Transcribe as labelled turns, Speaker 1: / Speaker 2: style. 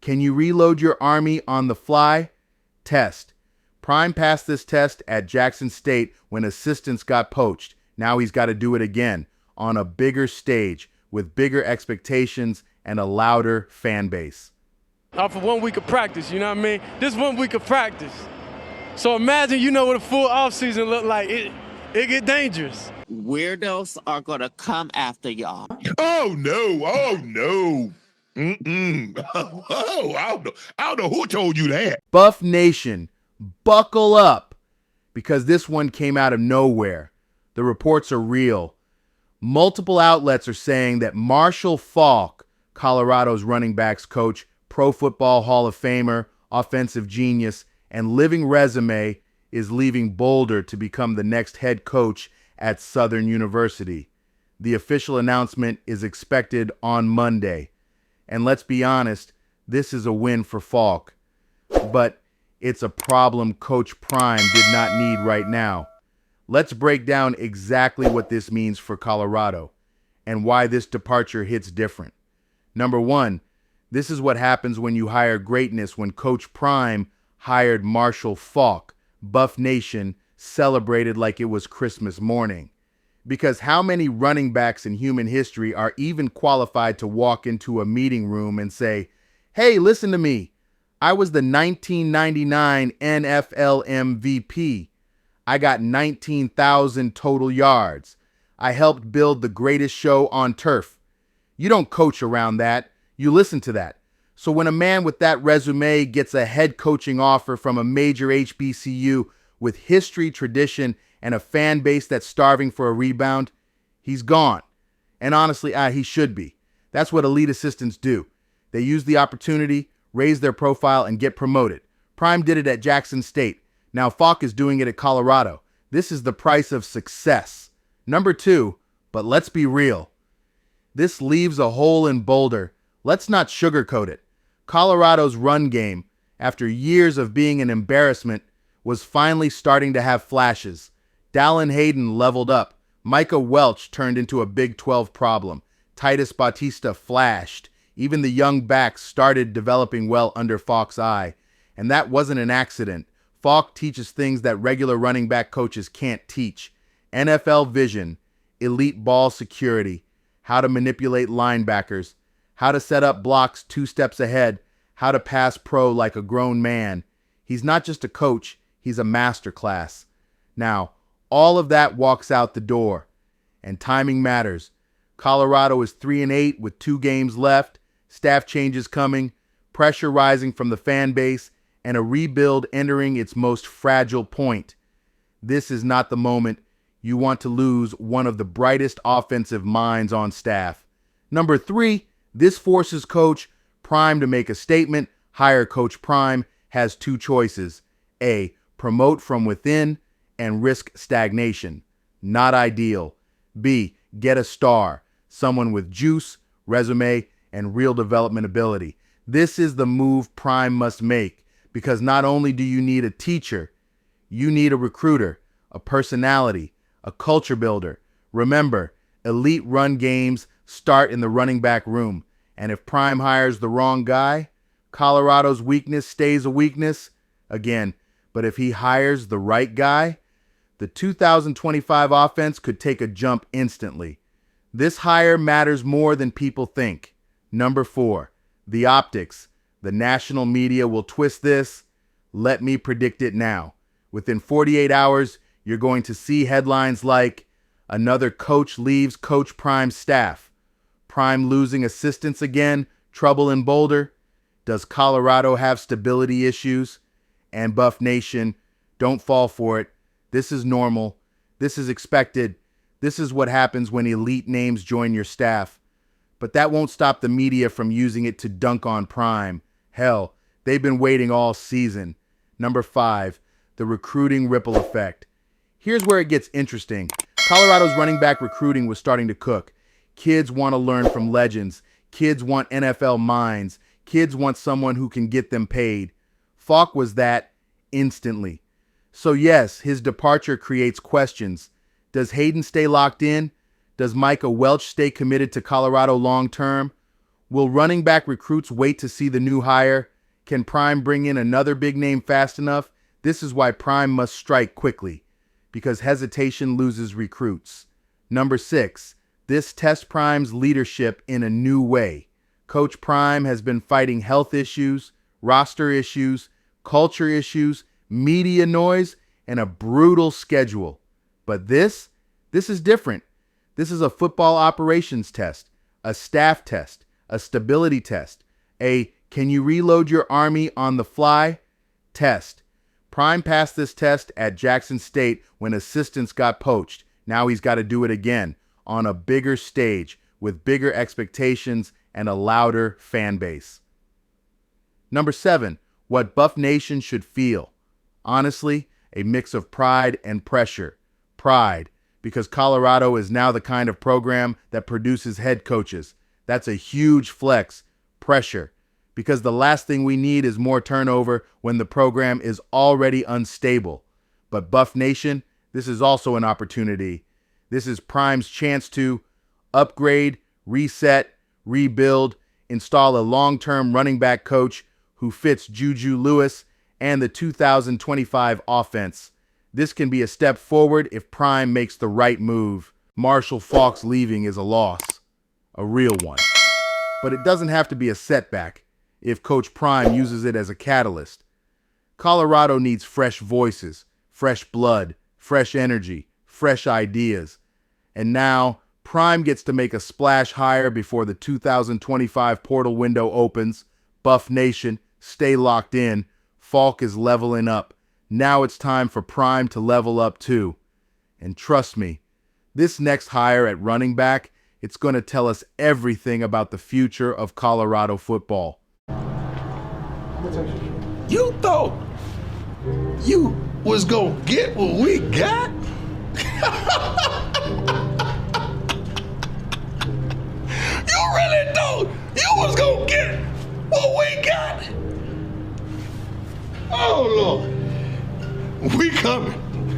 Speaker 1: Can you reload your army on the fly? Test. Prime passed this test at Jackson State when assistants got poached. Now he's got to do it again on a bigger stage with bigger expectations and a louder fan base.
Speaker 2: Off of 1 week of practice, you know what I mean? This 1 week of practice. So imagine, what a full offseason look like. It get dangerous.
Speaker 3: Weirdos are going to come after y'all.
Speaker 4: Oh, no. Oh, no. Oh, I don't know who told you that.
Speaker 1: Buff Nation, buckle up, because this one came out of nowhere. The reports are real. Multiple outlets are saying that Marshall Faulk, Colorado's running backs coach, Pro Football Hall of Famer, offensive genius, and living resume, is leaving Boulder to become the next head coach at Southern University. The official announcement is expected on Monday. And let's be honest, this is a win for Faulk. But it's a problem Coach Prime did not need right now. Let's break down exactly what this means for Colorado and why this departure hits different. Number one, this is what happens when you hire greatness. When Coach Prime hired Marshall Faulk, Buff Nation celebrated like it was Christmas morning. Because how many running backs in human history are even qualified to walk into a meeting room and say, hey, listen to me. I was the 1999 NFL MVP. I got 19,000 total yards. I helped build the greatest show on turf. You don't coach around that. You listen to that. So when a man with that resume gets a head coaching offer from a major HBCU with history, tradition, and a fan base that's starving for a rebound, he's gone. And honestly, he should be. That's what elite assistants do. They use the opportunity, raise their profile, and get promoted. Prime did it at Jackson State. Now Faulk is doing it at Colorado. This is the price of success. Number two, but let's be real. This leaves a hole in Boulder. Let's not sugarcoat it. Colorado's run game, after years of being an embarrassment, was finally starting to have flashes. Dallan Hayden leveled up. Micah Welch turned into a Big 12 problem. Titus Bautista flashed. Even the young backs started developing well under Faulk's eye. And that wasn't an accident. Faulk teaches things that regular running back coaches can't teach. NFL vision, elite ball security, how to manipulate linebackers, how to set up blocks 2 steps ahead, how to pass pro like a grown man. He's not just a coach, he's a masterclass. Now, all of that walks out the door, and timing matters. Colorado is 3-8 with 2 games left, staff changes coming, pressure rising from the fan base, and a rebuild entering its most fragile point. This is not the moment you want to lose one of the brightest offensive minds on staff. Number 3, this forces Coach Prime to make a statement. Hire Coach Prime has 2 choices. A, promote from within and risk stagnation. Not ideal. B, get a star, someone with juice, resume, and real development ability. This is the move Prime must make, because not only do you need a teacher, you need a recruiter, a personality, a culture builder. Remember, elite run games start in the running back room, and if Prime hires the wrong guy, Colorado's weakness stays a weakness again. But if he hires the right guy, the 2025 offense could take a jump instantly. This hire matters more than people think. Number 4, the optics. The national media will twist this. Let me predict it now. Within 48 hours, you're going to see headlines like, another coach leaves Coach Prime's staff. Prime losing assistants again, trouble in Boulder. Does Colorado have stability issues? And Buff Nation, don't fall for it. This is normal. This is expected. This is what happens when elite names join your staff. But that won't stop the media from using it to dunk on Prime. Hell, they've been waiting all season. Number 5, the recruiting ripple effect. Here's where it gets interesting. Colorado's running back recruiting was starting to cook. Kids want to learn from legends. Kids want NFL minds. Kids want someone who can get them paid. Faulk was that instantly. So yes, his departure creates questions. Does Hayden stay locked in? Does Micah Welch stay committed to Colorado long term? Will running back recruits wait to see the new hire? Can Prime bring in another big name fast enough? This is why Prime must strike quickly, because hesitation loses recruits. Number 6, this tests Prime's leadership in a new way. Coach Prime has been fighting health issues, roster issues, culture issues, media noise, and a brutal schedule. But this is different. This is a football operations test, a staff test, a stability test, a can you reload your army on the fly test. Prime passed this test at Jackson State when assistants got poached. Now he's got to do it again on a bigger stage with bigger expectations and a louder fan base. Number 7, what Buff Nation should feel. Honestly, a mix of pride and pressure. Pride, because Colorado is now the kind of program that produces head coaches. That's a huge flex. Pressure, because the last thing we need is more turnover when the program is already unstable. But Buff Nation, this is also an opportunity. This is Prime's chance to upgrade, reset, rebuild, install a long-term running back coach who fits Juju Lewis and the 2025 offense. This can be a step forward if Prime makes the right move. Marshall Faulk's leaving is a loss, a real one. But it doesn't have to be a setback if Coach Prime uses it as a catalyst. Colorado needs fresh voices, fresh blood, fresh energy, fresh ideas. And now, Prime gets to make a splash hire before the 2025 portal window opens. Buff Nation, stay locked in. Faulk is leveling up. Now it's time for Prime to level up too. And trust me, this next hire at running back, it's going to tell us everything about the future of Colorado football.
Speaker 4: You thought you was gonna get what we got? You really thought you was gonna get what we got? Oh, Lord. We coming.